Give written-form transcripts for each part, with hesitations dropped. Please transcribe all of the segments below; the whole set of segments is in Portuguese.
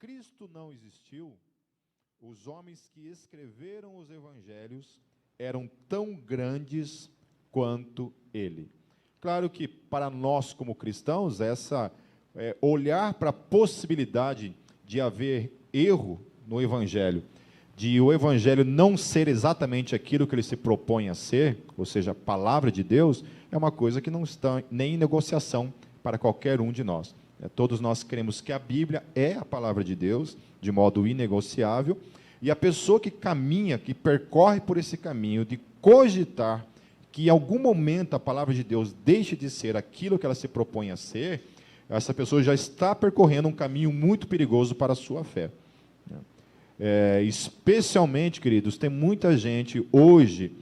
Cristo não existiu, os homens que escreveram os evangelhos eram tão grandes quanto ele. Claro que para nós como cristãos, olhar para a possibilidade de haver erro no evangelho, de o evangelho não ser exatamente aquilo que ele se propõe a ser, ou seja, a palavra de Deus, é uma coisa que não está nem em negociação para qualquer um de nós. Todos nós cremos que a Bíblia é a palavra de Deus, de modo inegociável, e a pessoa que caminha, que percorre por esse caminho de cogitar que em algum momento a palavra de Deus deixe de ser aquilo que ela se propõe a ser, essa pessoa já está percorrendo um caminho muito perigoso para a sua fé. Especialmente, queridos, tem muita gente hoje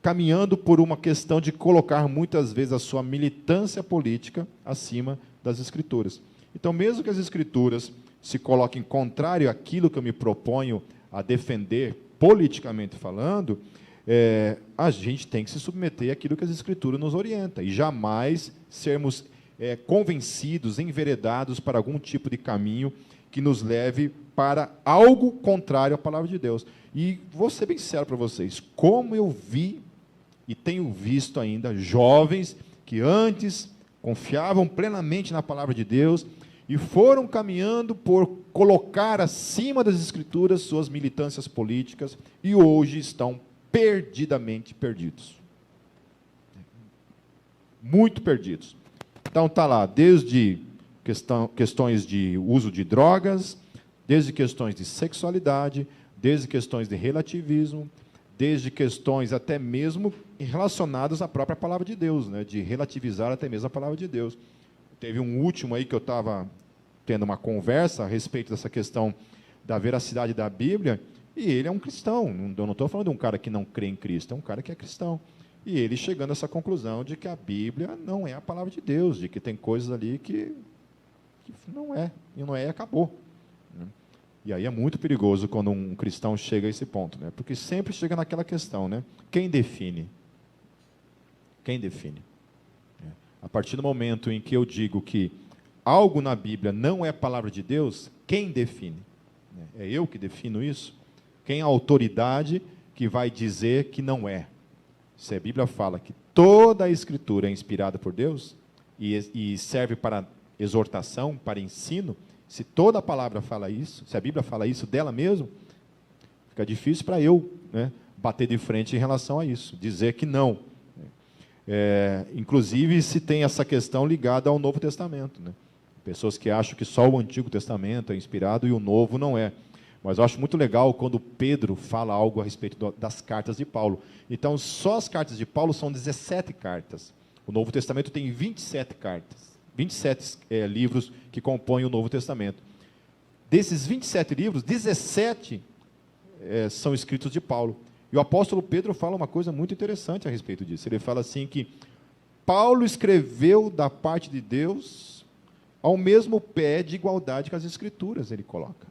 caminhando por uma questão de colocar muitas vezes a sua militância política acima das Escrituras. Então, mesmo que as Escrituras se coloquem contrário àquilo que eu me proponho a defender, politicamente falando, a gente tem que se submeter àquilo que as Escrituras nos orientam, e jamais sermos convencidos, enveredados para algum tipo de caminho que nos leve para algo contrário à palavra de Deus. E vou ser bem sincero para vocês, como eu vi e tenho visto ainda jovens que antes confiavam plenamente na palavra de Deus e foram caminhando por colocar acima das Escrituras suas militâncias políticas e hoje estão perdidamente perdidos. Muito perdidos. Então está lá, desde questões de uso de drogas, desde questões de sexualidade, desde questões de relativismo, desde questões até mesmo relacionadas à própria palavra de Deus, né, de relativizar até mesmo a palavra de Deus. Teve um último aí que eu estava tendo uma conversa a respeito dessa questão da veracidade da Bíblia, e ele é um cristão, eu não estou falando de um cara que não crê em Cristo, é um cara que é cristão. E ele chegando a essa conclusão de que a Bíblia não é a palavra de Deus, de que tem coisas ali que não é, e não é e acabou. E aí é muito perigoso quando um cristão chega a esse ponto, né? Porque sempre chega naquela questão, né? Quem define? Quem define? A partir do momento em que eu digo que algo na Bíblia não é a palavra de Deus, quem define? É eu que defino isso? Quem é a autoridade que vai dizer que não é? Se a Bíblia fala que toda a Escritura é inspirada por Deus e serve para exortação, para ensino, se toda a palavra fala isso, se a Bíblia fala isso dela mesmo, fica difícil para eu, né, bater de frente em relação a isso, dizer que não. Inclusive, se tem essa questão ligada ao Novo Testamento, né? Pessoas que acham que só o Antigo Testamento é inspirado e o Novo não é. Mas eu acho muito legal quando Pedro fala algo a respeito das cartas de Paulo. Então, só as cartas de Paulo são 17 cartas. O Novo Testamento tem 27 cartas. 27 livros que compõem o Novo Testamento. Desses 27 livros, 17 são escritos de Paulo. E o apóstolo Pedro fala uma coisa muito interessante a respeito disso. Ele fala assim que Paulo escreveu da parte de Deus ao mesmo pé de igualdade que as Escrituras, ele coloca.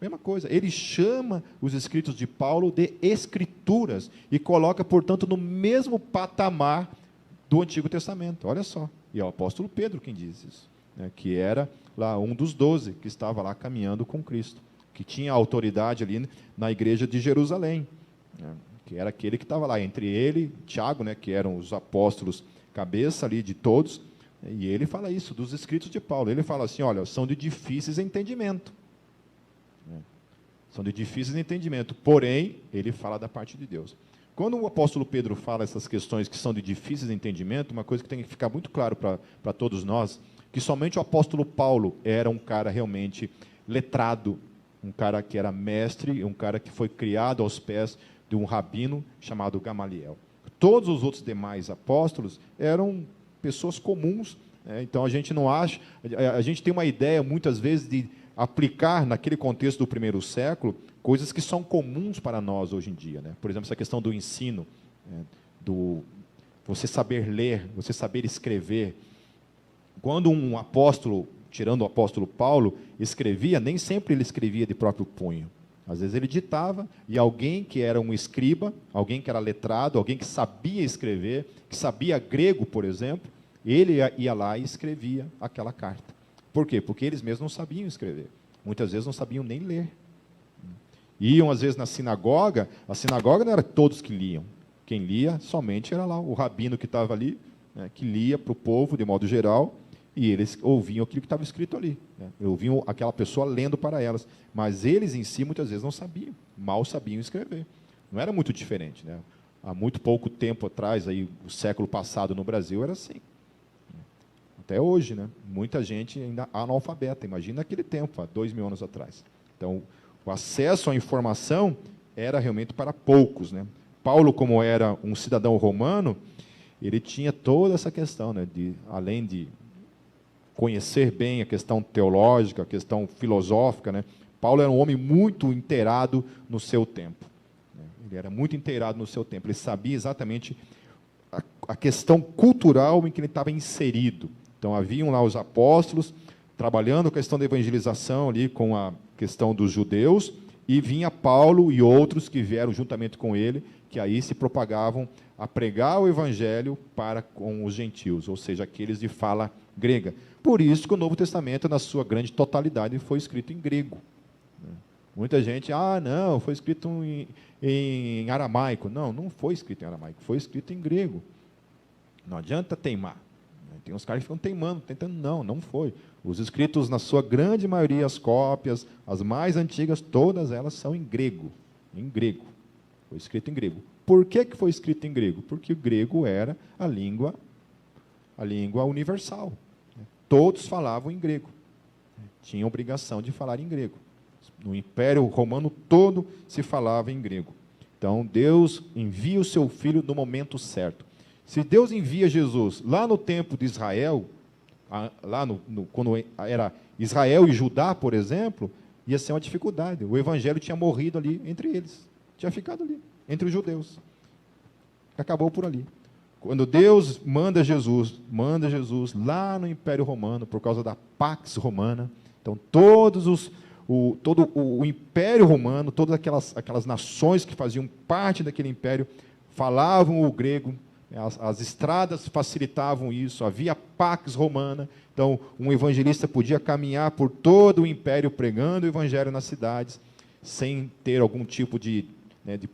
Mesma coisa, ele chama os escritos de Paulo de Escrituras e coloca, portanto, no mesmo patamar do Antigo Testamento. Olha só, e é o apóstolo Pedro quem diz isso, né, que era lá um dos 12 que estava lá caminhando com Cristo, que tinha autoridade ali na igreja de Jerusalém, né, que era aquele que estava lá, entre ele e Tiago, né, que eram os apóstolos cabeça ali de todos, e ele fala isso dos escritos de Paulo. Ele fala assim, olha, são de difíceis entendimento. São de difíceis entendimento, porém, ele fala da parte de Deus. Quando o apóstolo Pedro fala essas questões que são de difíceis entendimento, uma coisa que tem que ficar muito claro para todos nós, que somente o apóstolo Paulo era um cara realmente letrado, um cara que era mestre, um cara que foi criado aos pés de um rabino chamado Gamaliel. Todos os outros demais apóstolos eram pessoas comuns, né? Então a gente não acha, a gente tem uma ideia muitas vezes de aplicar naquele contexto do primeiro século coisas que são comuns para nós hoje em dia, né? Por exemplo, essa questão do ensino, né? Do você saber ler, você saber escrever. Quando um apóstolo, tirando o apóstolo Paulo, escrevia, nem sempre ele escrevia de próprio punho. Às vezes ele ditava, e alguém que era um escriba, alguém que era letrado, alguém que sabia escrever, que sabia grego, por exemplo, ele ia lá e escrevia aquela carta. Por quê? Porque eles mesmos não sabiam escrever. Muitas vezes não sabiam nem ler. Iam, às vezes, na sinagoga. A sinagoga não era todos que liam. Quem lia somente era lá o rabino que estava ali, né, que lia para o povo, de modo geral, e eles ouviam aquilo que estava escrito ali. Né? Ouviam aquela pessoa lendo para elas. Mas eles, em si, muitas vezes não sabiam. Mal sabiam escrever. Não era muito diferente. Né? Há muito pouco tempo atrás, aí, o século passado no Brasil, era assim. Até hoje, né? Muita gente ainda analfabeta. Imagina aquele tempo, há 2000 anos atrás. Então, o acesso à informação era realmente para poucos, né? Paulo, como era um cidadão romano, ele tinha toda essa questão, né? Além de conhecer bem a questão teológica, a questão filosófica, né? Paulo era um homem muito inteirado no seu tempo. Né? Ele era muito inteirado no seu tempo. Ele sabia exatamente a questão cultural em que ele estava inserido. Então, haviam lá os apóstolos trabalhando a questão da evangelização ali com a questão dos judeus, e vinha Paulo e outros que vieram juntamente com ele, que aí se propagavam a pregar o evangelho para com os gentios, ou seja, aqueles de fala grega. Por isso que o Novo Testamento, na sua grande totalidade, foi escrito em grego. Muita gente, não, foi escrito em aramaico. Não, não foi escrito em aramaico, foi escrito em grego. Não adianta teimar. Tem uns caras que ficam teimando, tentando. Não, não foi. Os escritos, na sua grande maioria, as cópias, as mais antigas, todas elas são em grego. Em grego. Foi escrito em grego. Por que foi escrito em grego? Porque o grego era a língua universal. Todos falavam em grego. Tinham obrigação de falar em grego. No Império Romano todo se falava em grego. Então, Deus envia o seu Filho no momento certo. Se Deus envia Jesus lá no tempo de Israel, quando era Israel e Judá, por exemplo, ia ser uma dificuldade. O evangelho tinha morrido ali entre eles. Tinha ficado ali, entre os judeus. Acabou por ali. Quando Deus manda Jesus lá no Império Romano, por causa da Pax Romana, então todo o Império Romano, todas aquelas nações que faziam parte daquele império, falavam o grego. As estradas facilitavam isso, havia Pax Romana, então um evangelista podia caminhar por todo o império pregando o evangelho nas cidades, sem ter algum tipo de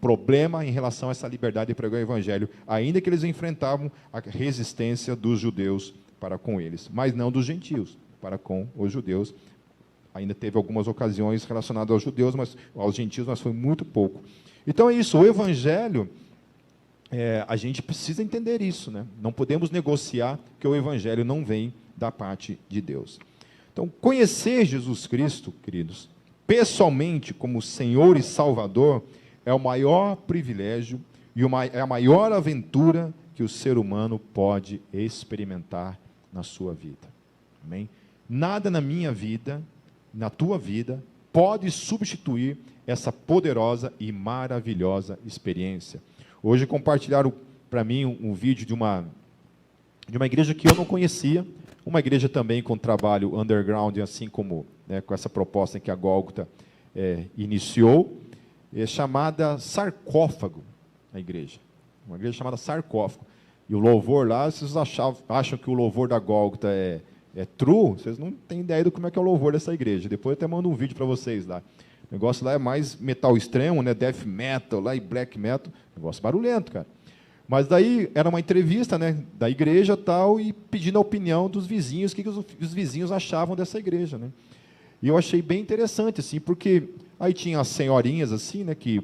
problema em relação a essa liberdade de pregar o evangelho, ainda que eles enfrentavam a resistência dos judeus para com eles, mas não dos gentios, para com os judeus. Ainda teve algumas ocasiões relacionadas aos judeus, mas aos gentios, mas foi muito pouco. Então é isso, o evangelho... a gente precisa entender isso, né? Não podemos negociar que o evangelho não vem da parte de Deus. Então, conhecer Jesus Cristo, queridos, pessoalmente como Senhor e Salvador, é o maior privilégio e é a maior aventura que o ser humano pode experimentar na sua vida. Amém? Nada na minha vida, na tua vida, pode substituir essa poderosa e maravilhosa experiência. Hoje compartilharam para mim um vídeo de uma igreja que eu não conhecia, uma igreja também com trabalho underground, assim como com essa proposta que a Gólgota iniciou, chamada Sarcófago, a igreja. Uma igreja chamada Sarcófago. E o louvor lá, vocês acham que o louvor da Gólgota é true? Vocês não têm ideia do como é que é o louvor dessa igreja. Depois eu até mando um vídeo para vocês lá. O negócio lá é mais metal extremo, né? Death metal lá e black metal. Negócio barulhento, cara. Mas daí era uma entrevista, né, da igreja tal, e pedindo a opinião dos vizinhos, o que os vizinhos achavam dessa igreja, né? E eu achei bem interessante, assim, porque aí tinha as senhorinhas, assim, né, que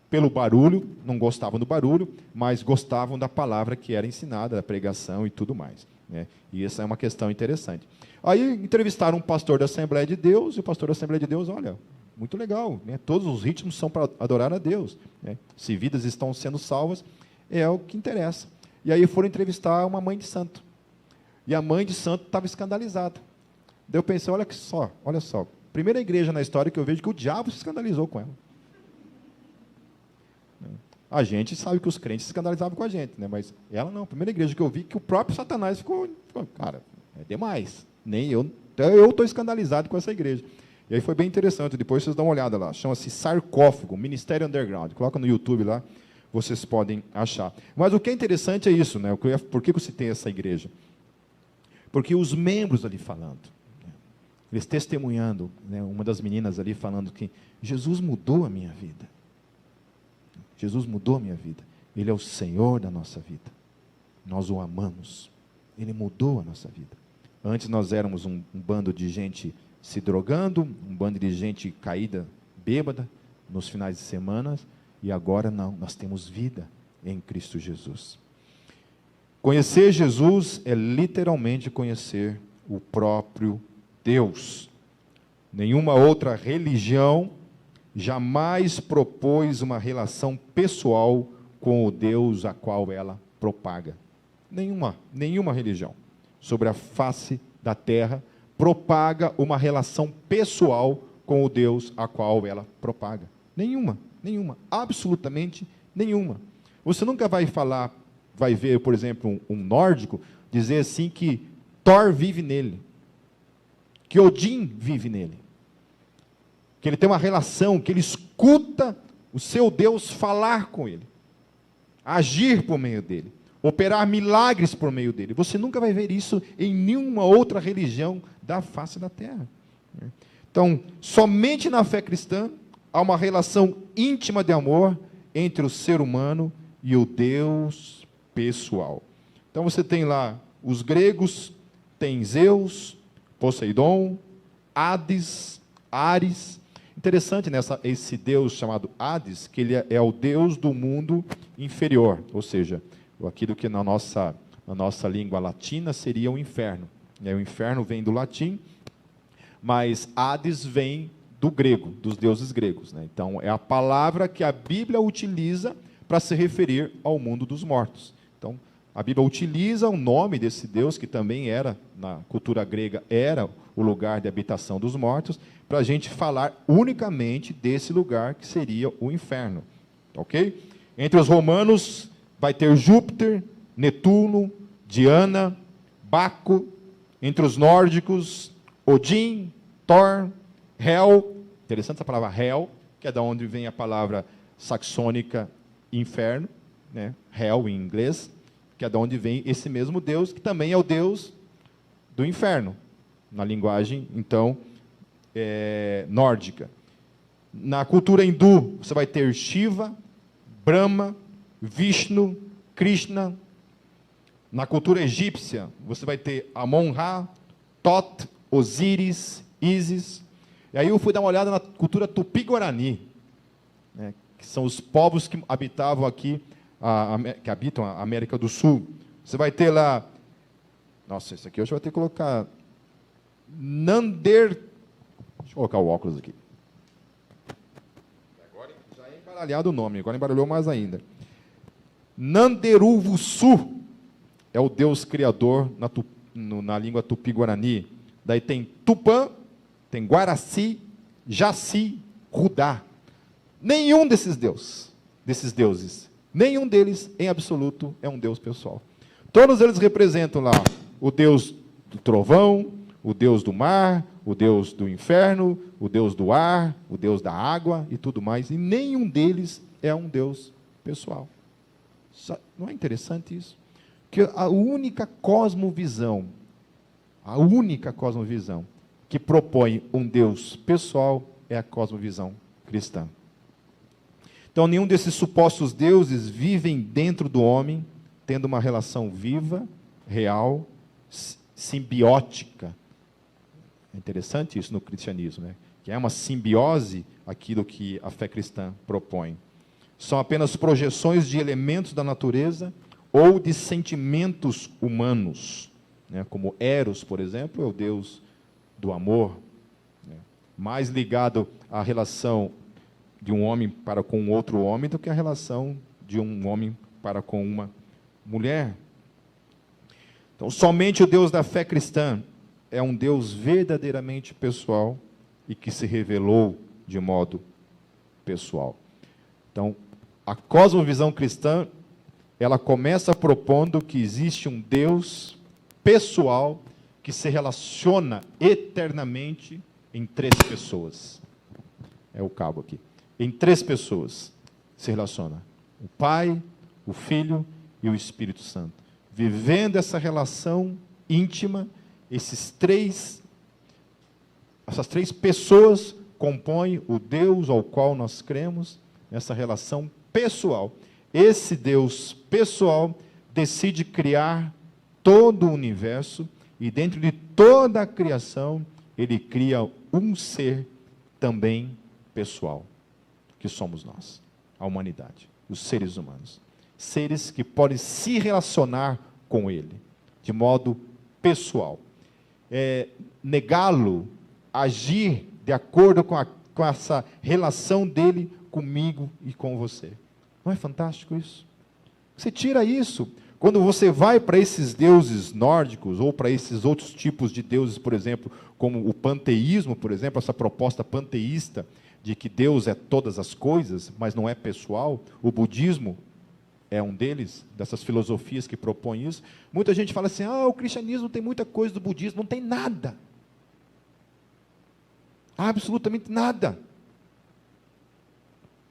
pelo barulho, não gostavam do barulho, mas gostavam da palavra que era ensinada, da pregação e tudo mais, né? E essa é uma questão interessante. Aí entrevistaram um pastor da Assembleia de Deus, e o pastor da Assembleia de Deus, olha, muito legal, né? Todos os ritmos são para adorar a Deus, né? Se vidas estão sendo salvas, é o que interessa. E aí foram entrevistar uma mãe de santo. E a mãe de santo estava escandalizada. Daí eu pensei, olha só, primeira igreja na história que eu vejo que o diabo se escandalizou com ela. A gente sabe que os crentes se escandalizavam com a gente, né? Mas ela não, a primeira igreja que eu vi que o próprio Satanás ficou cara, é demais. Nem eu estou escandalizado com essa igreja. E aí foi bem interessante, depois vocês dão uma olhada lá, chama-se Sarcófago, Ministério Underground, coloca no YouTube lá, vocês podem achar. Mas o que é interessante é isso, né? Por que eu citei essa igreja? Porque os membros ali falando, eles testemunhando, né, uma das meninas ali falando que Jesus mudou a minha vida. Jesus mudou a minha vida. Ele é o Senhor da nossa vida. Nós o amamos. Ele mudou a nossa vida. Antes nós éramos um bando de gente se drogando, um bando de gente caída, bêbada, nos finais de semana, e agora não, nós temos vida em Cristo Jesus. Conhecer Jesus é literalmente conhecer o próprio Deus. Nenhuma outra religião jamais propôs uma relação pessoal com o Deus a qual ela propaga. Nenhuma religião sobre a face da terra propaga uma relação pessoal com o Deus a qual ela propaga. Nenhuma, absolutamente nenhuma. Você nunca vai ver, por exemplo, um nórdico dizer assim que Thor vive nele, que Odin vive nele, que ele tem uma relação, que ele escuta o seu Deus falar com ele, agir por meio dele, operar milagres por meio dele. Você nunca vai ver isso em nenhuma outra religião da face da terra. Então, somente na fé cristã há uma relação íntima de amor entre o ser humano e o Deus pessoal. Então você tem lá os gregos, tem Zeus, Poseidon, Hades, Ares. Interessante esse Deus chamado Hades, que ele é o Deus do mundo inferior, ou seja, aquilo que na nossa língua latina seria o inferno. O inferno vem do latim, mas Hades vem do grego, dos deuses gregos. Então, é a palavra que a Bíblia utiliza para se referir ao mundo dos mortos. Então, a Bíblia utiliza o nome desse Deus, que também era, na cultura grega, era o lugar de habitação dos mortos, para a gente falar unicamente desse lugar que seria o inferno. Ok? Entre os romanos, vai ter Júpiter, Netuno, Diana, Baco. Entre os nórdicos, Odin, Thor, Hel. Interessante essa palavra Hel, que é da onde vem a palavra saxônica inferno, né? Hel em inglês, que é da onde vem esse mesmo Deus, que também é o Deus do inferno, na linguagem, então, nórdica. Na cultura hindu, você vai ter Shiva, Brahma, Vishnu, Krishna. Na cultura egípcia, você vai ter Amon-Ra, Tot, Osíris, Ísis. E aí eu fui dar uma olhada na cultura Tupi-Guarani, né, que são os povos que habitavam aqui, que habitam a América do Sul. Você vai ter lá, nossa, isso aqui hoje vai ter que colocar, deixa eu colocar o óculos aqui. Agora já é embaralhado o nome, agora embaralhou mais ainda. Nanderuvuçu é o Deus criador na língua tupi-guarani. Daí tem Tupã, tem Guaraci, Jaci, Rudá. Nenhum desses deuses, nenhum deles em absoluto é um Deus pessoal. Todos eles representam lá o Deus do trovão, o Deus do mar, o Deus do inferno, o Deus do ar, o Deus da água e tudo mais. E nenhum deles é um Deus pessoal. Não é interessante isso? Que a única cosmovisão que propõe um Deus pessoal é a cosmovisão cristã. Então, nenhum desses supostos deuses vivem dentro do homem, tendo uma relação viva, real, simbiótica. É interessante isso no cristianismo, né? Que é uma simbiose aquilo que a fé cristã propõe. São apenas projeções de elementos da natureza ou de sentimentos humanos, né? Como Eros, por exemplo, é o deus do amor, né? Mais ligado à relação de um homem para com outro homem do que a relação de um homem para com uma mulher. Então, somente o Deus da fé cristã é um Deus verdadeiramente pessoal e que se revelou de modo pessoal. Então, a cosmovisão cristã, ela começa propondo que existe um Deus pessoal que se relaciona eternamente em 3 pessoas. É o cabo aqui. Em 3 pessoas se relaciona. O Pai, o Filho e o Espírito Santo. Vivendo essa relação íntima, esses 3 Essas três pessoas compõem o Deus ao qual nós cremos, nessa relação pessoal. Esse Deus pessoal decide criar todo o universo, e dentro de toda a criação, ele cria um ser também pessoal, que somos nós, a humanidade, os seres humanos. Seres que podem se relacionar com ele, de modo pessoal. Negá-lo, agir de acordo com essa relação dele comigo e com você. Não é fantástico isso? Você tira isso. Quando você vai para esses deuses nórdicos, ou para esses outros tipos de deuses, por exemplo, como o panteísmo, por exemplo, essa proposta panteísta, de que Deus é todas as coisas, mas não é pessoal, o budismo é um deles, dessas filosofias que propõem isso. Muita gente fala assim, o cristianismo tem muita coisa do budismo, não tem nada. Absolutamente nada.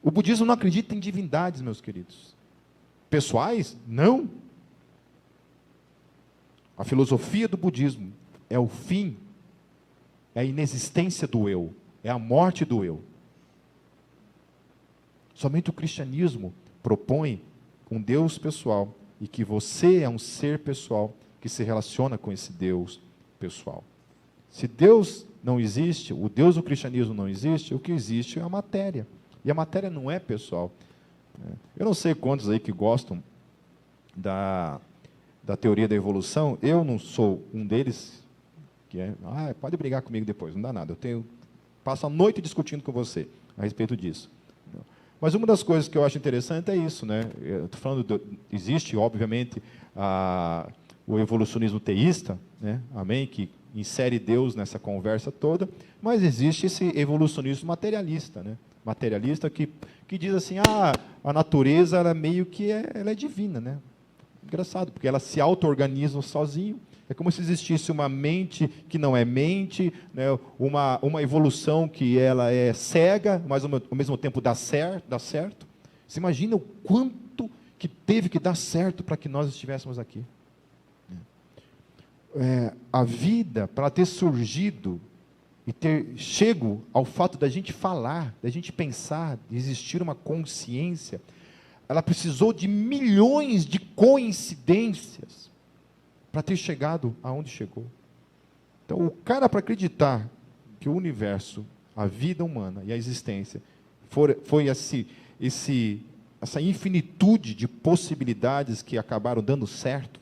O budismo não acredita em divindades, meus queridos. Pessoais? Não. A filosofia do budismo é o fim, é a inexistência do eu, é a morte do eu. Somente o cristianismo propõe um Deus pessoal, e que você é um ser pessoal que se relaciona com esse Deus pessoal. Se Deus não existe, o Deus do cristianismo não existe, o que existe é a matéria. E a matéria não é pessoal. Eu não sei quantos aí que gostam da teoria da evolução. Eu não sou um deles, que pode brigar comigo depois, não dá nada. Passo a noite discutindo com você a respeito disso. Mas uma das coisas que eu acho interessante é isso, né? Eu estou falando, existe, obviamente, o evolucionismo teísta, né? Amém? Que insere Deus nessa conversa toda, mas existe esse evolucionismo materialista, né? Materialista que diz assim, a natureza ela meio que ela é divina, né? Engraçado, porque ela se auto-organiza sozinho. É como se existisse uma mente que não é mente, né? uma evolução que ela é cega, mas ao mesmo tempo dá certo. Você imagina o quanto que teve que dar certo para que nós estivéssemos aqui. A vida, para ter surgido e ter chego ao fato da gente falar, da gente pensar, de existir uma consciência, ela precisou de milhões de coincidências para ter chegado aonde chegou. Então, o cara, para acreditar que o universo, a vida humana e a existência foi essa infinitude de possibilidades que acabaram dando certo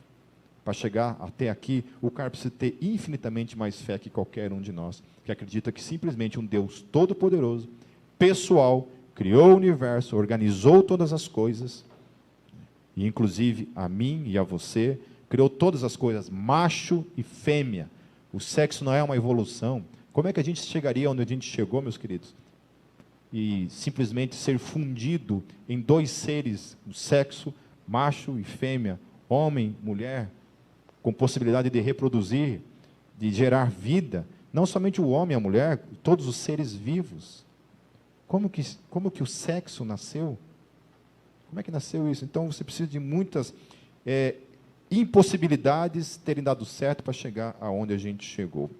para chegar até aqui, o cara precisa ter infinitamente mais fé que qualquer um de nós, que acredita que simplesmente um Deus todo-poderoso, pessoal, criou o universo, organizou todas as coisas, e inclusive a mim e a você, criou todas as coisas, macho e fêmea. O sexo não é uma evolução. Como é que a gente chegaria onde a gente chegou, meus queridos? E simplesmente ser fundido em dois seres, o sexo, macho e fêmea, homem, mulher, com possibilidade de reproduzir, de gerar vida, não somente o homem e a mulher, todos os seres vivos. Como que o sexo nasceu? Como é que nasceu isso? Então você precisa de muitas impossibilidades terem dado certo para chegar aonde a gente chegou.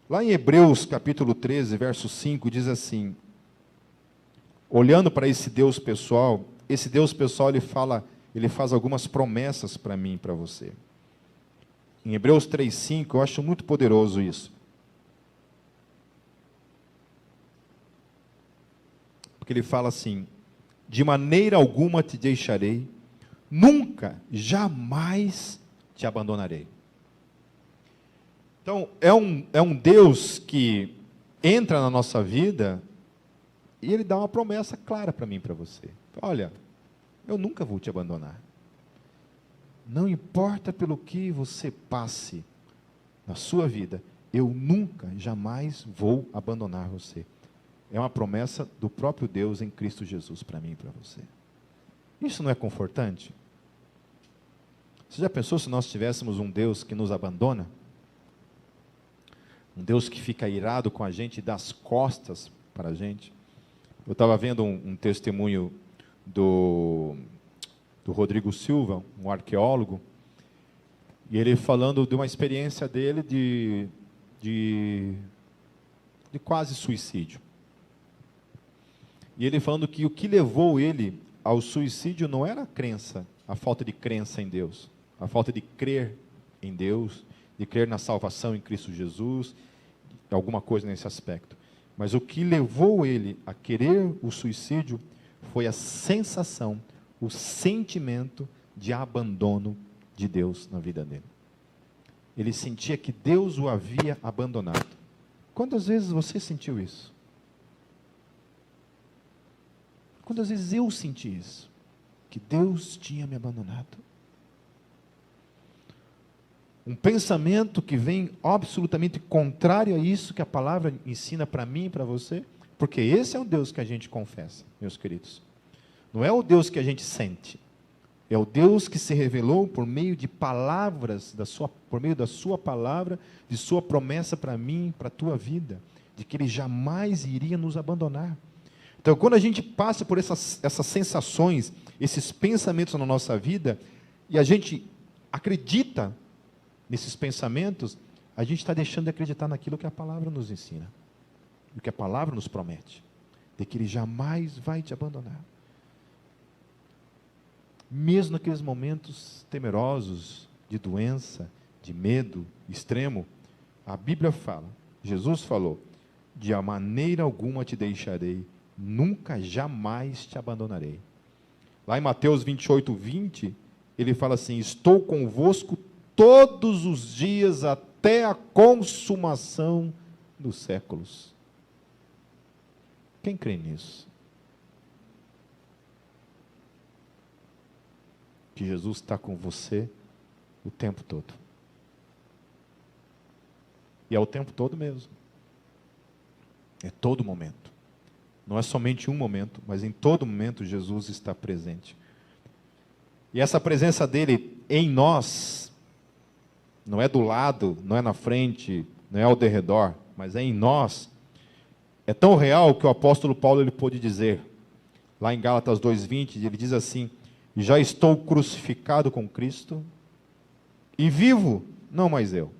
Lá em Hebreus, capítulo 13, verso 5, diz assim, olhando para esse Deus pessoal, ele faz algumas promessas para mim e para você. Em Hebreus 3,5, eu acho muito poderoso isso. Porque ele fala assim, de maneira alguma te deixarei, nunca, jamais te abandonarei. Então, é um Deus que entra na nossa vida e ele dá uma promessa clara para mim e para você. Olha, eu nunca vou te abandonar. Não importa pelo que você passe na sua vida, eu nunca, jamais vou abandonar você. É uma promessa do próprio Deus em Cristo Jesus para mim e para você. Isso não é confortante? Você já pensou se nós tivéssemos um Deus que nos abandona? Um Deus que fica irado com a gente e dá as costas para a gente? Eu estava vendo um testemunho do do Rodrigo Silva, um arqueólogo, e ele falando de uma experiência dele de quase suicídio. E ele falando que o que levou ele ao suicídio não era a crença, a falta de crença em Deus, a falta de crer em Deus, de crer na salvação em Cristo Jesus, alguma coisa nesse aspecto. Mas o que levou ele a querer o suicídio foi a sensação, o sentimento de abandono de Deus na vida dele. Ele sentia que Deus o havia abandonado. Quantas vezes você sentiu isso? Quantas vezes eu senti isso? Que Deus tinha me abandonado. Um pensamento que vem absolutamente contrário a isso que a palavra ensina para mim e para você, porque esse é o Deus que a gente confessa, meus queridos. Não é o Deus que a gente sente, é o Deus que se revelou por meio de palavras, por meio da sua palavra, de sua promessa para mim, para a tua vida, de que Ele jamais iria nos abandonar. Então, quando a gente passa por essas sensações, esses pensamentos na nossa vida, e a gente acredita nesses pensamentos, a gente está deixando de acreditar naquilo que a palavra nos ensina, o que a palavra nos promete, de que Ele jamais vai te abandonar. Mesmo naqueles momentos temerosos, de doença, de medo extremo, a Bíblia fala, Jesus falou, de a maneira alguma te deixarei, nunca, jamais te abandonarei. Lá em Mateus 28, 20, ele fala assim, estou convosco todos os dias até a consumação dos séculos. Quem crê nisso? Que Jesus está com você o tempo todo. E é o tempo todo mesmo. É todo momento. Não é somente um momento, mas em todo momento Jesus está presente. E essa presença dele em nós, não é do lado, não é na frente, não é ao derredor, mas é em nós, é tão real que o apóstolo Paulo ele pôde dizer, lá em Gálatas 2:20, ele diz assim, já estou crucificado com Cristo, e vivo, não mais eu,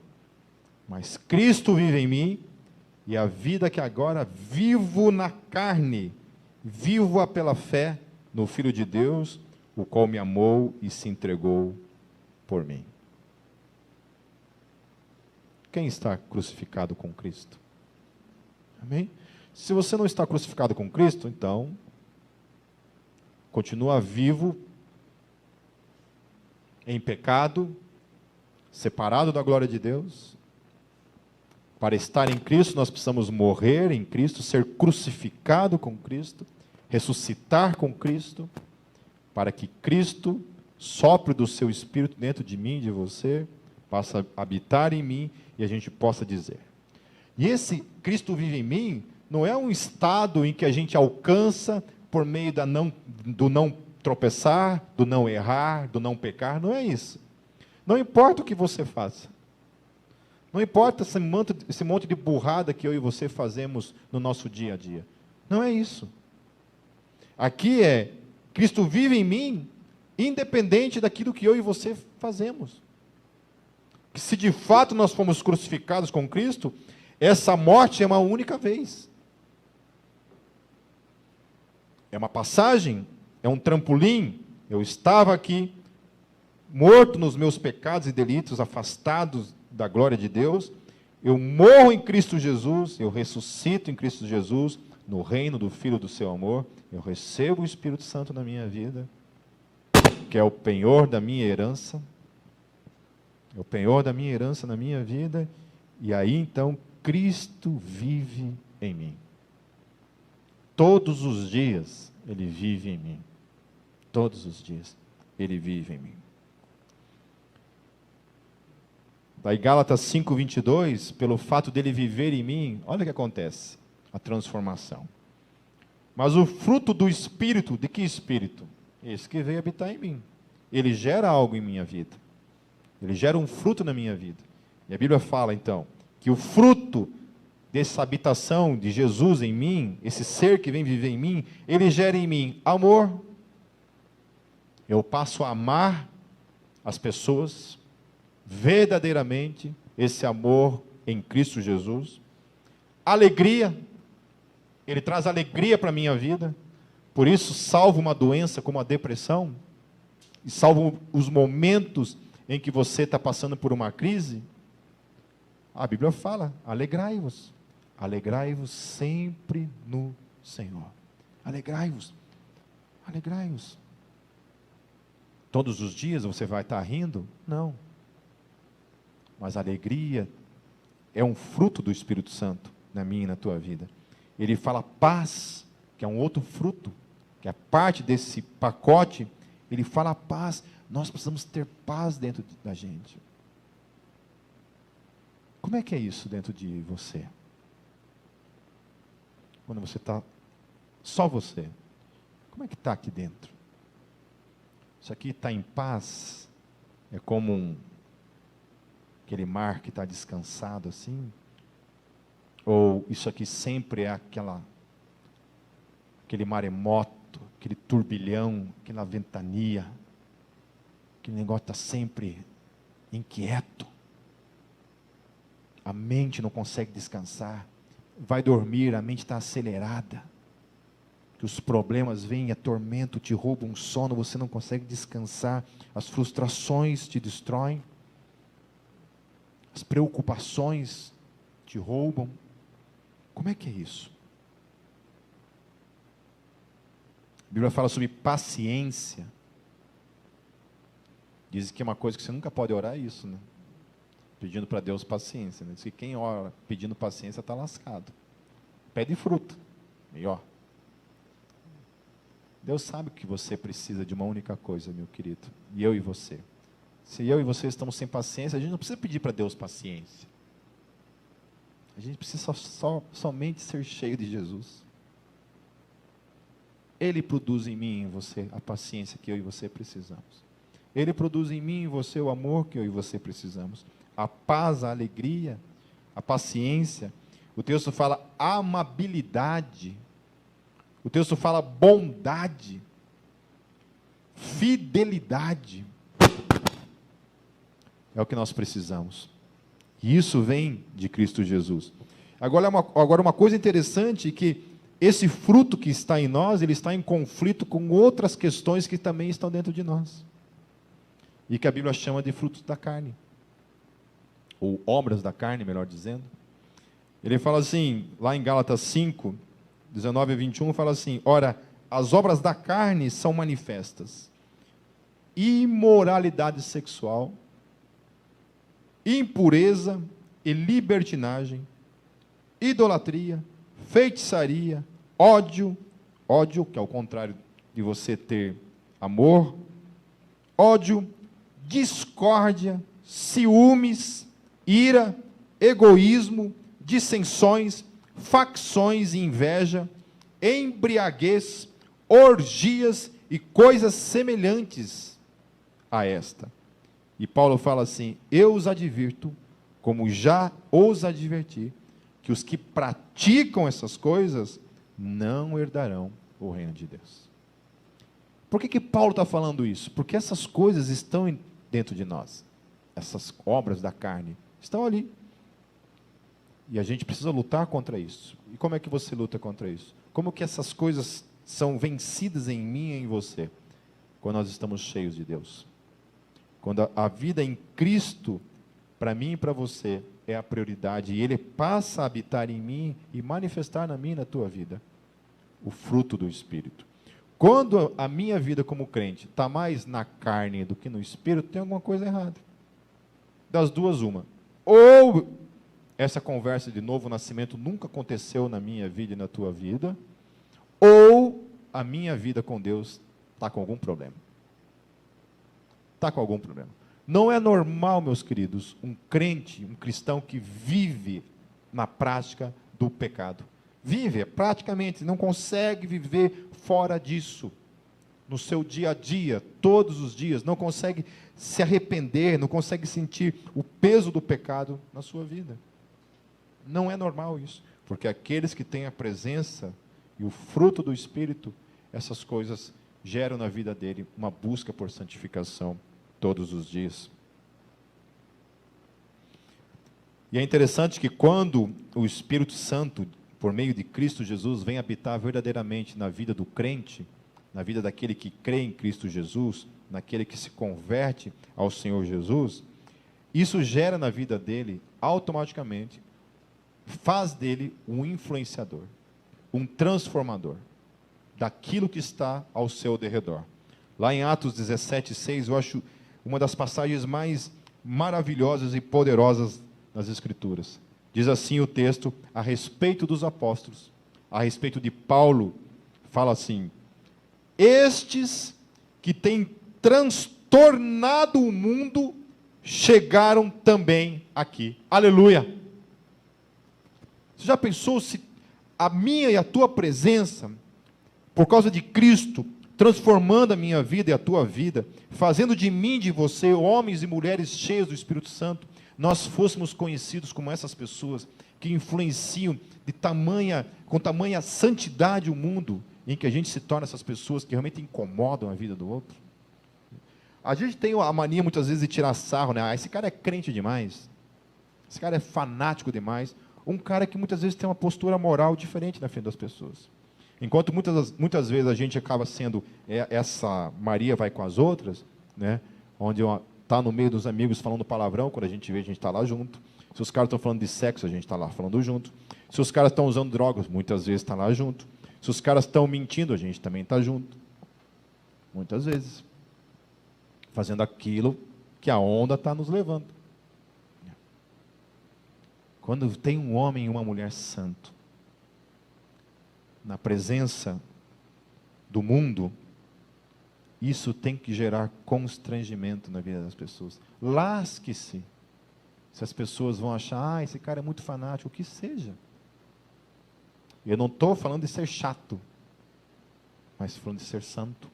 mas Cristo vive em mim, e a vida que agora vivo na carne, vivo-a pela fé no Filho de Deus, o qual me amou e se entregou por mim. Quem está crucificado com Cristo? Amém? Se você não está crucificado com Cristo, então, continua vivo, em pecado, separado da glória de Deus. Para estar em Cristo, nós precisamos morrer em Cristo, ser crucificado com Cristo, ressuscitar com Cristo, para que Cristo sopre do seu Espírito dentro de mim, de você, possa habitar em mim e a gente possa dizer. E esse Cristo vive em mim não é um estado em que a gente alcança por meio do não tropeçar, do não errar, do não pecar, não é isso. Não importa o que você faça. Não importa esse monte de burrada que eu e você fazemos no nosso dia a dia. Não é isso. Aqui é, Cristo vive em mim, independente daquilo que eu e você fazemos. Que se de fato nós fomos crucificados com Cristo, essa morte é uma única vez. É uma passagem, é um trampolim. Eu estava aqui, morto nos meus pecados e delitos, afastados da glória de Deus, eu morro em Cristo Jesus, eu ressuscito em Cristo Jesus, no reino do Filho do seu amor, eu recebo o Espírito Santo na minha vida, que é o penhor da minha herança, é o penhor da minha herança na minha vida, e aí então Cristo vive em mim. Todos os dias Ele vive em mim. Todos os dias Ele vive em mim. Daí Gálatas 5:22, pelo fato dele viver em mim, olha o que acontece, a transformação. Mas o fruto do Espírito, de que Espírito? Esse que veio habitar em mim. Ele gera algo em minha vida. Ele gera um fruto na minha vida. E a Bíblia fala então, que o fruto dessa habitação de Jesus em mim, esse ser que vem viver em mim, ele gera em mim amor, Eu passo a amar as pessoas verdadeiramente, esse amor em Cristo Jesus. Alegria, Ele traz alegria para a minha vida, por isso salva uma doença como a depressão, e salva os momentos em que você está passando por uma crise. A Bíblia fala, alegrai-vos sempre no Senhor. Alegrai-vos. Todos os dias você vai estar rindo? Não. Mas a alegria é um fruto do Espírito Santo na minha e na tua vida. Ele fala paz, que é um outro fruto, que é parte desse pacote. Ele fala paz. Nós precisamos ter paz dentro da gente. Como é que é isso dentro de você? Quando você está só você, como é que está aqui dentro? Isso aqui está em paz? É como aquele mar que está descansado assim? Ou isso aqui sempre é aquele maremoto, aquele turbilhão, aquela ventania, aquele negócio está sempre inquieto, a mente não consegue descansar, vai dormir, a mente está acelerada, que os problemas vêm, atormentam, te roubam o sono, você não consegue descansar, as frustrações te destroem, as preocupações te roubam. Como é que é isso? A Bíblia fala sobre paciência. Diz que é uma coisa que você nunca pode orar isso, né? Pedindo para Deus paciência. Né? Diz que quem ora pedindo paciência está lascado. Pede fruto. Melhor. Deus sabe que você precisa de uma única coisa, meu querido. E eu e você. Se eu e você estamos sem paciência, a gente não precisa pedir para Deus paciência. A gente precisa somente ser cheio de Jesus. Ele produz em mim e em você a paciência que eu e você precisamos. Ele produz em mim e em você o amor que eu e você precisamos. A paz, a alegria, a paciência. O texto fala amabilidade. O texto fala bondade, fidelidade. É o que nós precisamos. E isso vem de Cristo Jesus. Agora uma coisa interessante é que esse fruto que está em nós, ele está em conflito com outras questões que também estão dentro de nós. E que a Bíblia chama de frutos da carne. Ou obras da carne, melhor dizendo. Ele fala assim, lá em Gálatas 5, 19 a 21, fala assim, ora, as obras da carne são manifestas. Imoralidade sexual, impureza e libertinagem, idolatria, feitiçaria, ódio, que é o contrário de você ter amor, ódio, discórdia, ciúmes, ira, egoísmo, dissensões, facções e inveja, embriaguez, orgias e coisas semelhantes a esta. E Paulo fala assim, eu os advirto, como já os adverti, que os que praticam essas coisas não herdarão o reino de Deus. Por que Paulo está falando isso? Porque essas coisas estão dentro de nós. Essas obras da carne estão ali. E a gente precisa lutar contra isso. E como é que você luta contra isso? Como que essas coisas são vencidas em mim e em você? Quando nós estamos cheios de Deus. Quando a vida em Cristo, para mim e para você, é a prioridade. E Ele passa a habitar em mim e manifestar na minha e na tua vida. O fruto do Espírito. Quando a minha vida como crente está mais na carne do que no Espírito, tem alguma coisa errada. Das duas, uma. Ou essa conversa de novo nascimento nunca aconteceu na minha vida e na tua vida, ou a minha vida com Deus está com algum problema. Está com algum problema. Não é normal, meus queridos, um crente, um cristão que vive na prática do pecado. Vive, praticamente, não consegue viver fora disso. No seu dia a dia, todos os dias, não consegue se arrepender, não consegue sentir o peso do pecado na sua vida. Não é normal isso, porque aqueles que têm a presença e o fruto do Espírito, essas coisas geram na vida dele uma busca por santificação todos os dias. E é interessante que quando o Espírito Santo, por meio de Cristo Jesus, vem habitar verdadeiramente na vida do crente, na vida daquele que crê em Cristo Jesus, naquele que se converte ao Senhor Jesus, isso gera na vida dele, automaticamente, faz dele um influenciador, um transformador daquilo que está ao seu derredor. Lá em Atos 17:6, eu acho uma das passagens mais maravilhosas e poderosas nas Escrituras. Diz assim o texto a respeito dos apóstolos, a respeito de Paulo, fala assim: estes que têm transtornado o mundo chegaram também aqui. Aleluia! Você já pensou se a minha e a tua presença, por causa de Cristo, transformando a minha vida e a tua vida, fazendo de mim e de você homens e mulheres cheios do Espírito Santo, nós fôssemos conhecidos como essas pessoas que influenciam com tamanha santidade o mundo, em que a gente se torna essas pessoas que realmente incomodam a vida do outro? A gente tem a mania muitas vezes de tirar sarro, né? Esse cara é crente demais, esse cara é fanático demais. Um cara que muitas vezes tem uma postura moral diferente na frente das pessoas. Enquanto muitas vezes a gente acaba sendo essa Maria vai com as outras, né? Onde está no meio dos amigos falando palavrão, quando a gente vê, a gente está lá junto. Se os caras estão falando de sexo, a gente está lá falando junto. Se os caras estão usando drogas, muitas vezes está lá junto. Se os caras estão mentindo, a gente também está junto. Muitas vezes. Fazendo aquilo que a onda está nos levando. Quando tem um homem e uma mulher santo, na presença do mundo, isso tem que gerar constrangimento na vida das pessoas. Lasque-se se as pessoas vão achar, esse cara é muito fanático, o que seja. Eu não estou falando de ser chato, mas falando de ser santo.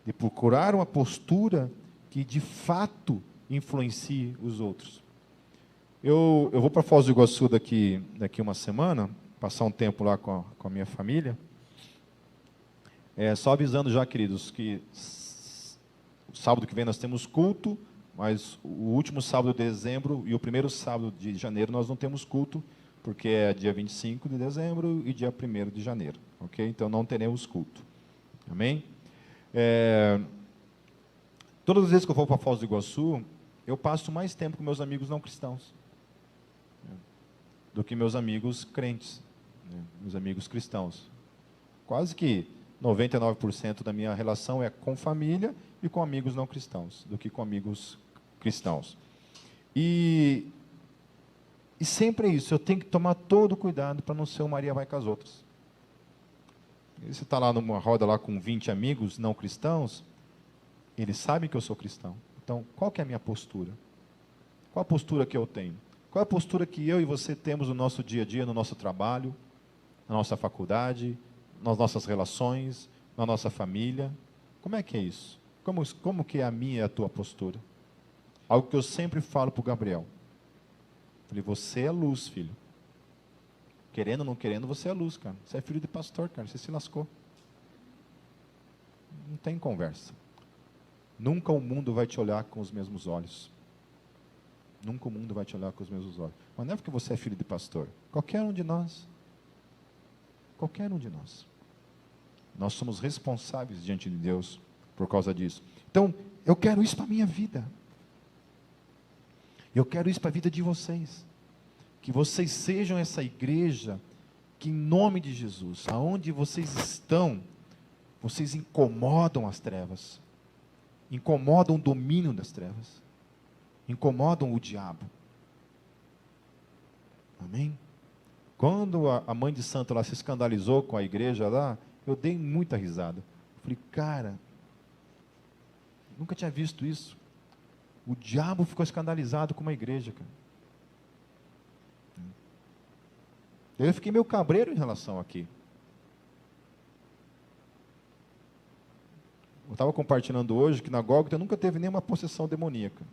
De procurar uma postura que de fato influencie os outros. Eu vou para Foz do Iguaçu daqui uma semana, passar um tempo lá com a minha família. Só avisando já, queridos, que sábado que vem nós temos culto, mas o último sábado de dezembro e o primeiro sábado de janeiro nós não temos culto, porque é dia 25 de dezembro e dia 1º de janeiro, ok? Então não teremos culto, amém? Todas as vezes que eu vou para Foz do Iguaçu, eu passo mais tempo com meus amigos não cristãos, do que meus amigos crentes, meus amigos cristãos. Quase que 99% da minha relação é com família e com amigos não cristãos, do que com amigos cristãos. E sempre é isso, eu tenho que tomar todo o cuidado para não ser o Maria vai com as outras. Você está lá numa roda lá com 20 amigos não cristãos, eles sabem que eu sou cristão. Então, qual que é a minha postura? Qual a postura que eu tenho? Qual é a postura que eu e você temos no nosso dia a dia, no nosso trabalho, na nossa faculdade, nas nossas relações, na nossa família? Como é que é isso? Como que é a minha e a tua postura? Algo que eu sempre falo para o Gabriel. Falei, você é luz, filho. Querendo ou não querendo, você é luz, cara. Você é filho de pastor, cara. Você se lascou. Não tem conversa. Nunca o mundo vai te olhar com os mesmos olhos. Nunca o mundo vai te olhar com os mesmos olhos. Mas não é porque você é filho de pastor. Qualquer um de nós. Qualquer um de nós. Nós somos responsáveis diante de Deus por causa disso. Então, eu quero isso para a minha vida. Eu quero isso para a vida de vocês. Que vocês sejam essa igreja que, em nome de Jesus, aonde vocês estão, vocês incomodam as trevas. Incomodam o domínio das trevas. Incomodam o diabo. Amém? Quando a mãe de santo lá se escandalizou com a igreja lá, eu dei muita risada. Falei, cara, nunca tinha visto isso. O diabo ficou escandalizado com uma igreja, cara. Eu fiquei meio cabreiro em relação aqui. Eu estava compartilhando hoje que na Gólgota nunca teve nenhuma possessão demoníaca.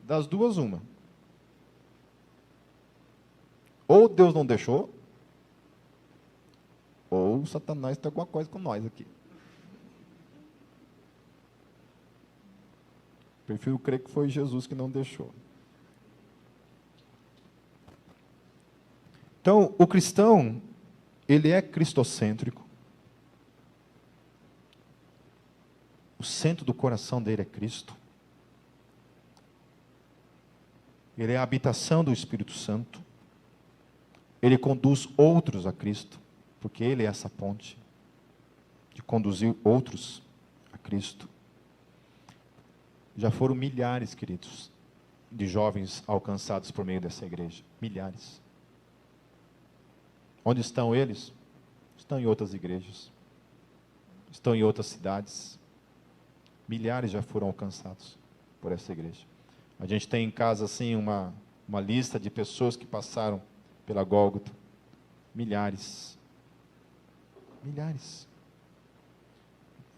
Das duas, uma. Ou Deus não deixou, ou Satanás tem alguma coisa com nós aqui. Prefiro crer que foi Jesus que não deixou. Então, o cristão, ele é cristocêntrico. O centro do coração dele é Cristo. Ele é a habitação do Espírito Santo. Ele conduz outros a Cristo, porque ele é essa ponte de conduzir outros a Cristo. Já foram milhares, queridos, de jovens alcançados por meio dessa igreja. Milhares. Onde estão eles? Estão em outras igrejas. Estão em outras cidades. Milhares já foram alcançados por essa igreja. A gente tem em casa, assim, uma lista de pessoas que passaram pela Gólgota. Milhares. Milhares.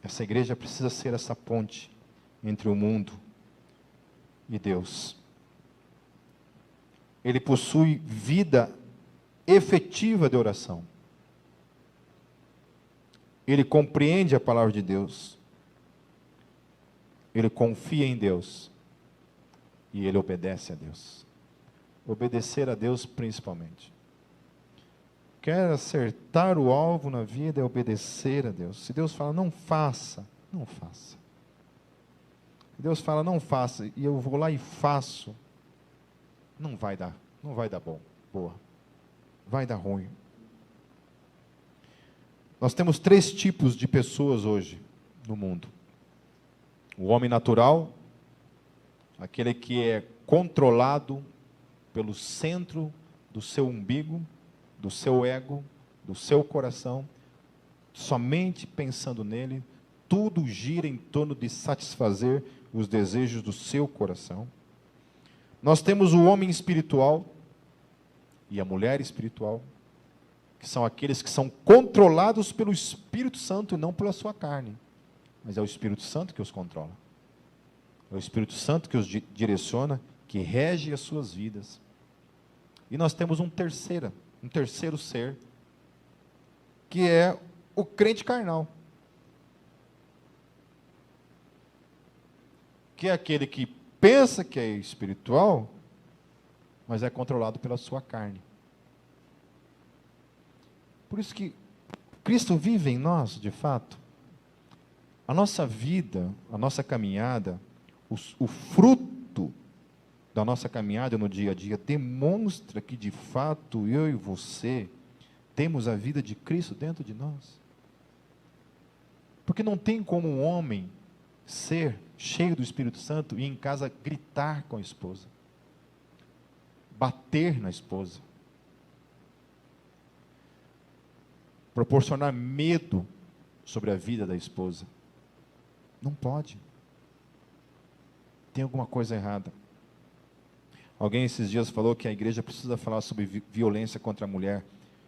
Essa igreja precisa ser essa ponte entre o mundo e Deus. Ele possui vida efetiva de oração. Ele compreende a palavra de Deus. Ele confia em Deus. E ele obedece a Deus. Obedecer a Deus principalmente. Quer acertar o alvo na vida é obedecer a Deus. Se Deus fala, não faça, não faça. Se Deus fala, não faça, e eu vou lá e faço, não vai dar boa. Vai dar ruim. Nós temos 3 tipos de pessoas hoje no mundo. O homem natural, aquele que é controlado pelo centro do seu umbigo, do seu ego, do seu coração, somente pensando nele, tudo gira em torno de satisfazer os desejos do seu coração. Nós temos o homem espiritual e a mulher espiritual, que são aqueles que são controlados pelo Espírito Santo e não pela sua carne. Mas é o Espírito Santo que os controla. É o Espírito Santo que os direciona, que rege as suas vidas. E nós temos um terceiro ser, que é o crente carnal. Que é aquele que pensa que é espiritual, mas é controlado pela sua carne. Por isso que Cristo vive em nós, de fato. A nossa vida, a nossa caminhada, o fruto da nossa caminhada no dia a dia demonstra que, de fato, eu e você temos a vida de Cristo dentro de nós. Porque não tem como um homem ser cheio do Espírito Santo e em casa gritar com a esposa, bater na esposa, proporcionar medo sobre a vida da esposa. Não pode. Tem alguma coisa errada. Alguém esses dias falou que a igreja precisa falar sobre violência contra a mulher.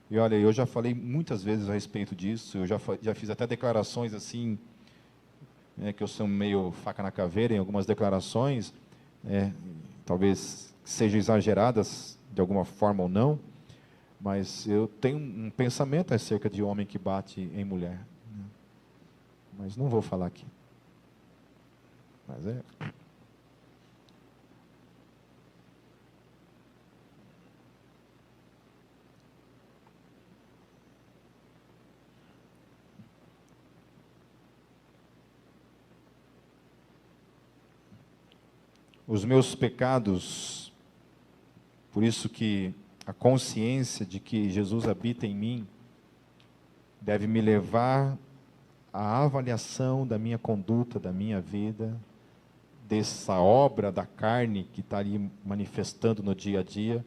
E olha, eu já falei muitas vezes a respeito disso, eu já fiz até declarações assim, que eu sou meio faca na caveira em algumas declarações, talvez sejam exageradas de alguma forma ou não, mas eu tenho um pensamento acerca de homem que bate em mulher. Mas não vou falar aqui. Mas os meus pecados, por isso que a consciência de que Jesus habita em mim, deve me levar à avaliação da minha conduta, da minha vida, dessa obra da carne que está ali manifestando no dia a dia.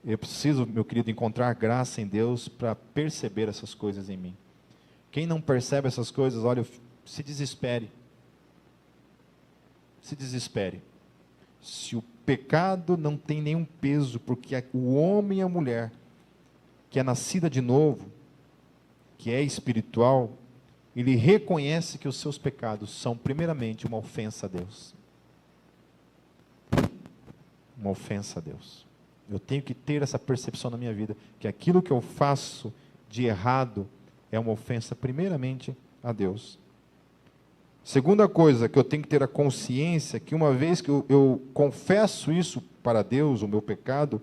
Eu preciso, meu querido, encontrar graça em Deus para perceber essas coisas em mim. Quem não percebe essas coisas, olha, se desespere. Se desespere. Se o pecado não tem nenhum peso, porque o homem e a mulher, que é nascida de novo, que é espiritual, ele reconhece que os seus pecados são, primeiramente, uma ofensa a Deus. Uma ofensa a Deus. Eu tenho que ter essa percepção na minha vida, que aquilo que eu faço de errado é uma ofensa, primeiramente, a Deus. Segunda coisa que eu tenho que ter a consciência, que uma vez que eu confesso isso para Deus, o meu pecado,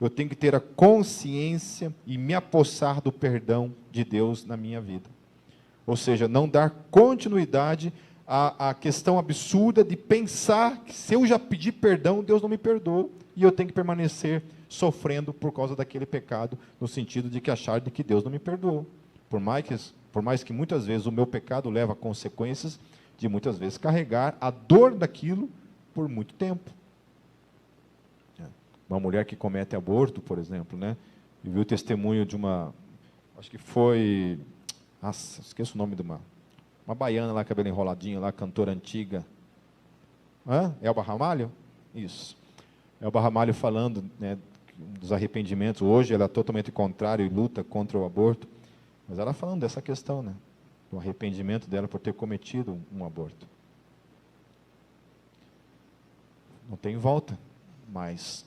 eu tenho que ter a consciência e me apossar do perdão de Deus na minha vida. Ou seja, não dar continuidade à questão absurda de pensar que se eu já pedir perdão, Deus não me perdoa, e eu tenho que permanecer sofrendo por causa daquele pecado, no sentido de que achar de que Deus não me perdoou. Por mais que muitas vezes o meu pecado leva a consequências de muitas vezes carregar a dor daquilo por muito tempo. Uma mulher que comete aborto, por exemplo, né? Eu vi o testemunho de acho que foi, nossa, esqueço o nome de uma baiana lá, cabelo enroladinho lá, cantora antiga. Elba Ramalho? Isso. Elba Ramalho falando, né, dos arrependimentos. Hoje ela é totalmente contrária e luta contra o aborto. Mas ela falando dessa questão, né? Do arrependimento dela por ter cometido um aborto. Não tem volta, mas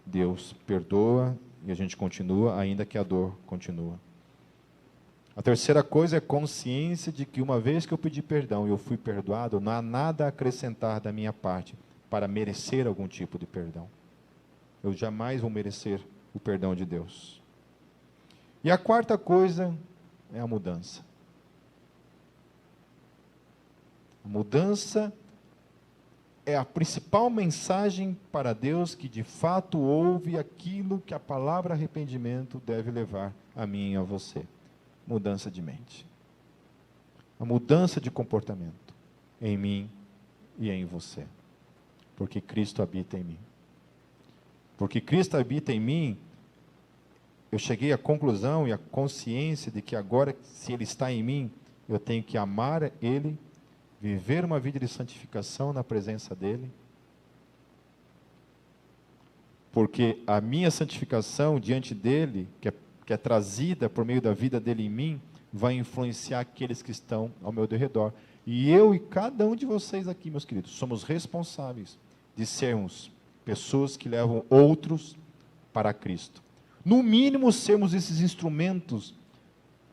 Deus perdoa e a gente continua, ainda que a dor continua. A terceira coisa é consciência de que uma vez que eu pedi perdão e eu fui perdoado, não há nada a acrescentar da minha parte para merecer algum tipo de perdão. Eu jamais vou merecer o perdão de Deus. E a quarta coisa é a mudança. A mudança é a principal mensagem para Deus que de fato ouve aquilo que a palavra arrependimento deve levar a mim e a você. Mudança de mente. A mudança de comportamento em mim e em você. Porque Cristo habita em mim. Porque Cristo habita em mim, eu cheguei à conclusão e à consciência de que agora, se Ele está em mim, eu tenho que amar Ele, viver uma vida de santificação na presença dEle, porque a minha santificação diante dEle, que é trazida por meio da vida dEle em mim, vai influenciar aqueles que estão ao meu redor. E eu e cada um de vocês aqui, meus queridos, somos responsáveis de sermos pessoas que levam outros para Cristo. No mínimo, sermos esses instrumentos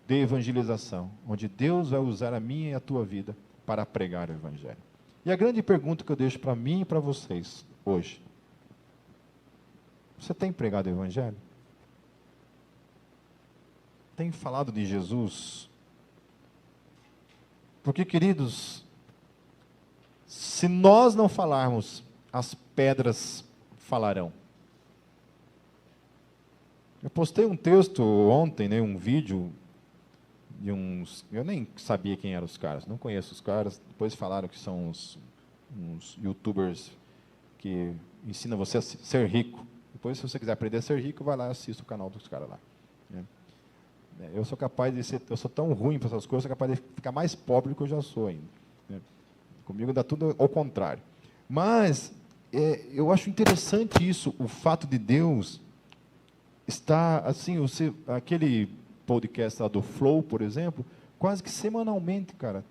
de evangelização, onde Deus vai usar a minha e a tua vida para pregar o Evangelho. E a grande pergunta que eu deixo para mim e para vocês hoje: você tem pregado o Evangelho? Tem falado de Jesus? Porque, queridos, se nós não falarmos, as pedras falarão. Eu postei um texto ontem, né, um vídeo de uns... Eu nem sabia quem eram os caras, não conheço os caras. Depois falaram que são uns youtubers que ensinam você a ser rico. Depois, se você quiser aprender a ser rico, vai lá e assista o canal dos caras lá. Eu sou capaz de ser... Eu sou tão ruim para essas coisas, eu sou capaz de ficar mais pobre do que eu já sou ainda. Comigo dá tudo ao contrário. Mas eu acho interessante isso, o fato de Deus estar, assim, aquele podcast lá do Flow, por exemplo, quase que semanalmente, cara,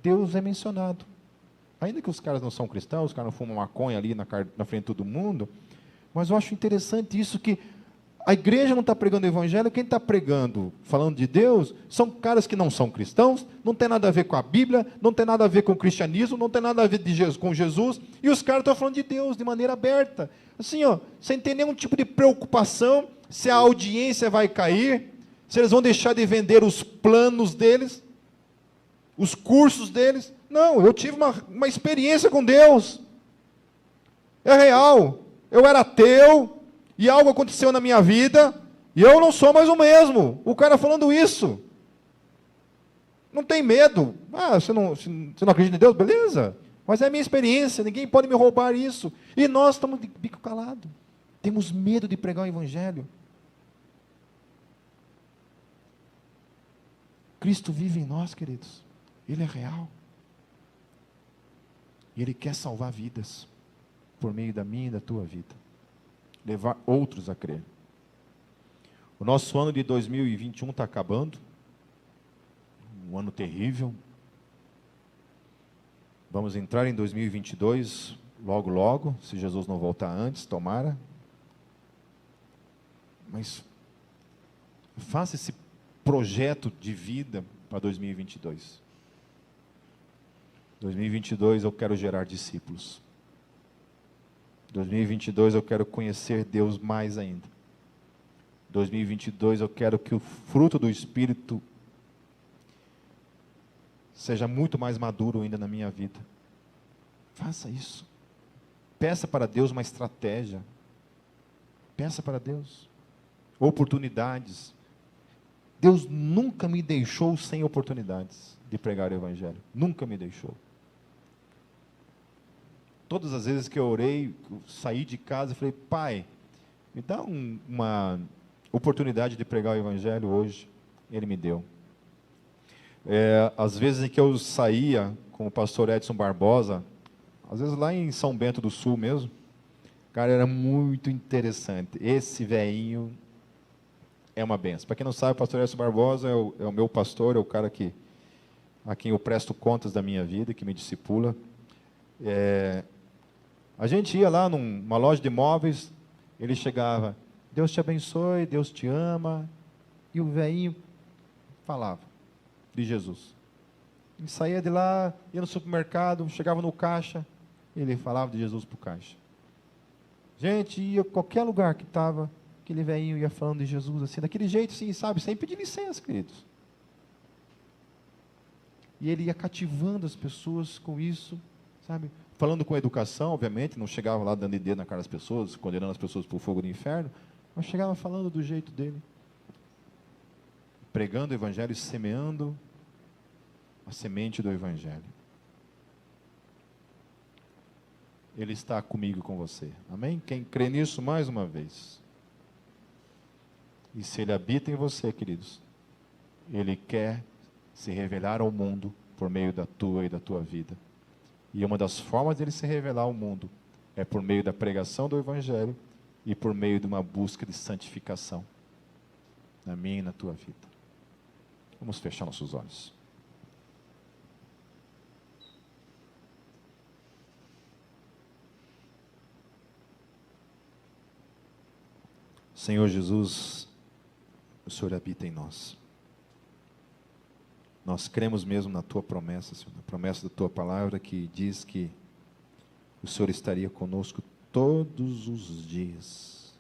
Deus é mencionado. Ainda que os caras não são cristãos, os caras não fumam maconha ali na frente de todo mundo, mas eu acho interessante isso, que a igreja não está pregando o evangelho, quem está pregando, falando de Deus, são caras que não são cristãos, não tem nada a ver com a Bíblia, não tem nada a ver com o cristianismo, não tem nada a ver com Jesus, e os caras estão falando de Deus de maneira aberta, assim, sem ter nenhum tipo de preocupação se a audiência vai cair, se eles vão deixar de vender os planos deles, os cursos deles. Não, eu tive uma experiência com Deus, é real, eu era ateu, e algo aconteceu na minha vida, e eu não sou mais o mesmo. O cara falando isso. Não tem medo. Você não acredita em Deus? Beleza. Mas é a minha experiência, ninguém pode me roubar isso. E nós estamos de bico calado. Temos medo de pregar o Evangelho. Cristo vive em nós, queridos. Ele é real. E Ele quer salvar vidas, por meio da minha e da tua vida. Levar outros a crer. O nosso ano de 2021 está acabando. Um ano terrível. Vamos entrar em 2022 logo, logo, se Jesus não voltar antes, tomara. Mas faça esse projeto de vida para 2022. 2022 eu quero gerar discípulos. 2022 eu quero conhecer Deus mais ainda. 2022 eu quero que o fruto do Espírito seja muito mais maduro ainda na minha vida. Faça isso. Peça para Deus uma estratégia. Peça para Deus oportunidades. Deus nunca me deixou sem oportunidades de pregar o Evangelho. Nunca me deixou. Todas as vezes que eu orei, eu saí de casa e falei, Pai, me dá uma oportunidade de pregar o Evangelho hoje. Ele me deu. Às vezes em que eu saía com o pastor Edson Barbosa, às vezes lá em São Bento do Sul mesmo, cara, era muito interessante. Esse velhinho é uma benção. Para quem não sabe, o pastor Edson Barbosa é o meu pastor, é o cara a quem eu presto contas da minha vida, que me discipula. A gente ia lá numa loja de imóveis, ele chegava, Deus te abençoe, Deus te ama, e o velhinho falava de Jesus. Ele saía de lá, ia no supermercado, chegava no caixa, ele falava de Jesus para o caixa. Gente, ia qualquer lugar que estava, aquele velhinho ia falando de Jesus, assim, daquele jeito, assim, sabe, sem pedir licença, queridos. E ele ia cativando as pessoas com isso, sabe, falando com educação, obviamente, não chegava lá dando dedo na cara das pessoas, condenando as pessoas para o fogo do inferno, mas chegava falando do jeito dele, pregando o Evangelho e semeando a semente do Evangelho. Ele está comigo e com você. Amém? Quem crê nisso, mais uma vez. E se Ele habita em você, queridos, Ele quer se revelar ao mundo por meio da tua e da tua vida. E uma das formas dele se revelar ao mundo é por meio da pregação do Evangelho e por meio de uma busca de santificação na minha e na tua vida. Vamos fechar nossos olhos. Senhor Jesus, o Senhor habita em nós. Nós cremos mesmo na Tua promessa, Senhor, na promessa da Tua palavra que diz que o Senhor estaria conosco todos os dias,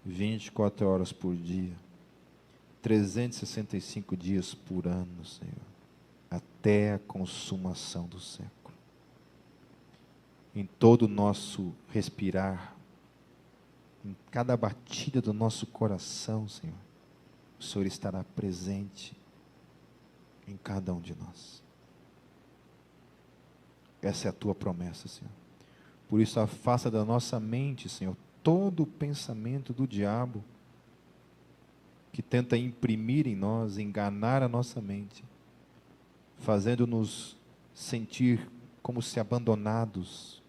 24 horas por dia, 365 dias por ano, Senhor, até a consumação do século. Em todo o nosso respirar, em cada batida do nosso coração, Senhor, o Senhor estará presente em cada um de nós. Essa é a Tua promessa, Senhor. Por isso, afasta da nossa mente, Senhor, todo o pensamento do diabo que tenta imprimir em nós, enganar a nossa mente, fazendo-nos sentir como se abandonados.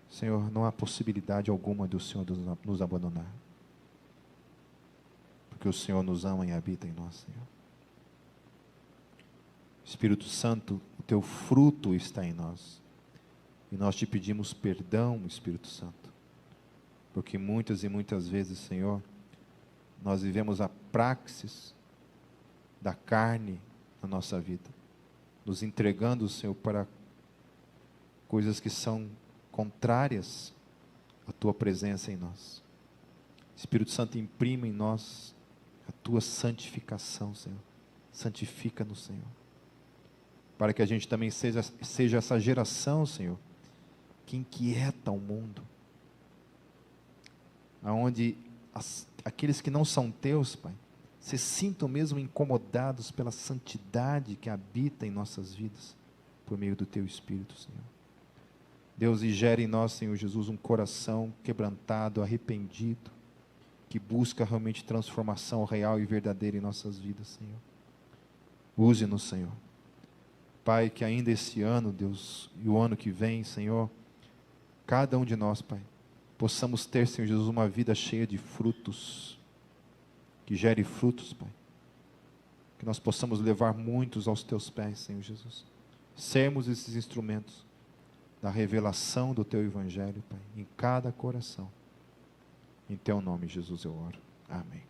Senhor, não há possibilidade alguma do Senhor nos abandonar, porque o Senhor nos ama e habita em nós, Senhor. Espírito Santo, o Teu fruto está em nós, e nós te pedimos perdão, Espírito Santo, porque muitas e muitas vezes, Senhor, nós vivemos a praxis da carne na nossa vida, nos entregando, Senhor, para coisas que são contrárias à Tua presença em nós. Espírito Santo, imprime em nós a Tua santificação, Senhor. Santifica-nos, Senhor, para que a gente também seja essa geração, Senhor, que inquieta o mundo, aonde aqueles que não são Teus, Pai, se sintam mesmo incomodados pela santidade que habita em nossas vidas, por meio do Teu Espírito, Senhor. Deus, e gere em nós, Senhor Jesus, um coração quebrantado, arrependido, que busca realmente transformação real e verdadeira em nossas vidas, Senhor. Use-nos, Senhor. Pai, que ainda esse ano, Deus, e o ano que vem, Senhor, cada um de nós, Pai, possamos ter, Senhor Jesus, uma vida cheia de frutos, que gere frutos, Pai. Que nós possamos levar muitos aos Teus pés, Senhor Jesus. Sermos esses instrumentos da revelação do Teu Evangelho, Pai, em cada coração. Em Teu nome, Jesus, eu oro. Amém.